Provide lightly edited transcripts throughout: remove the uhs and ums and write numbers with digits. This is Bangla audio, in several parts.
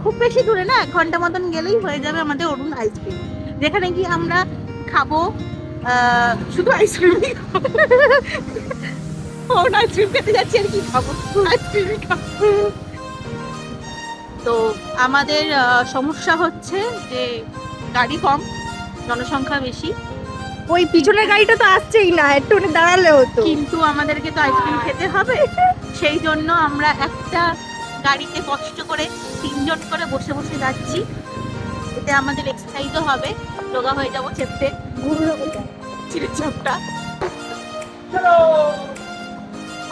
খুব বেশি দূরে না, 1 ঘন্টা মতন গেলেই হয়ে যাবে আমাদের অরুণ আইসক্রিম, যেখানে কি আমরা খাবো শুধু আইসক্রিমই খাবো। অরুণ আইসক্রিম খেতে যাচ্ছি আর কি খাবো, আইসক্রিমই খাবো। তো আমাদের সমস্যা হচ্ছে যে গাড়ি কম, জনসংখ্যা বেশি, ওই পিছনের গাড়িটা তো আসছেই না, একটু দাঁড়ালে হতো। কিন্তু আমাদেরকে তো আইসক্রিম খেতে হবে, সেই জন্য আমরা একটা গাড়িতে কষ্ট করে 3 জন করে বসে বসে যাচ্ছি। এতে আমাদের এক্সারসাইজও হবে, যোগা হয়ে যাবো চেপতে, চিড়ে চাপটা।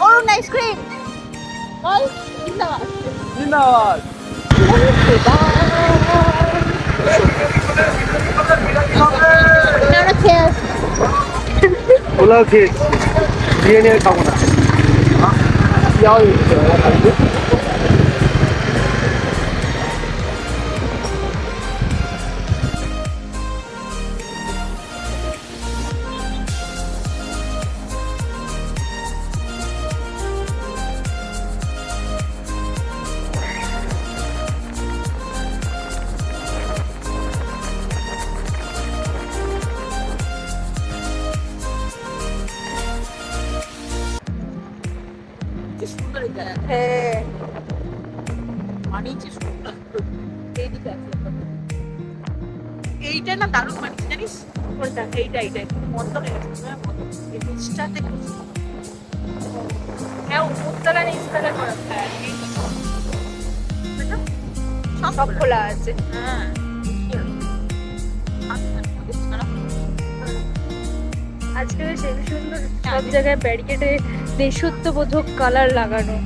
অরুণ আইসক্রিম বল জিন্দাবাদ। জিন্দাবাদ। আমরা খেয়ে আসি। ওলাও খেয়েছি, বিরিয়ানি আর খাবো না। কি সুন্দর এই জায়গা, হ্যাঁ, মানিয়েছে সুন্দর। এইদিকে আছে। এইটা না দারুণ মানিয়েছে জানিস, কোনটা? এইটা একটু মন্দ হয়ে গেছে, এই নিচটাতে খুব সুন্দর। হ্যাঁ, উপরতলা নিচতলা করা। সব খোলা আছে। হ্যাঁ আজকে বেশ হেবি সুন্দর সব জায়গায় ব্যারিকেডে দেশত্ববোধক কালার লাগানো।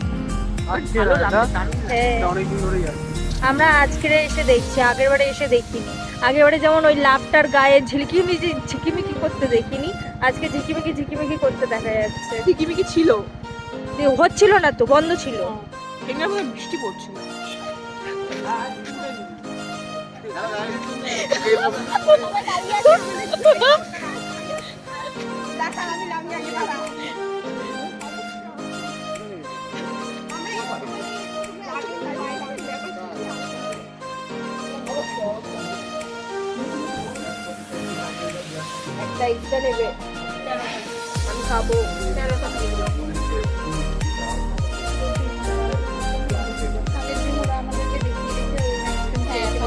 ভালো লাগছে, দারুণ। হ্যাঁ, অনেকদিন ধরেই আছে। আমরা আজকের এসে দেখছি, আগের বারে এসে দেখিনি। আগের বারে যেমন ওই লাভটার গায়ে ঝিকিমিকি করতে দেখিনি, আজকে ঝিকিমিকি করতে দেখা যাচ্ছে। ঝিকিমিকি ছিল, হচ্ছিল না তো, বন্ধ ছিল। এখানে মনে হয় বৃষ্টি পড়ছিল। একটা ইচ্ছা নেবে, আমি খাবো।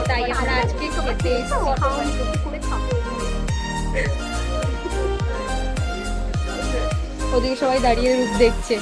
তাই আমরা আজকে খেতে এসেছি। ওদিকে সবাই দাঁড়িয়ে রূপ দেখছে।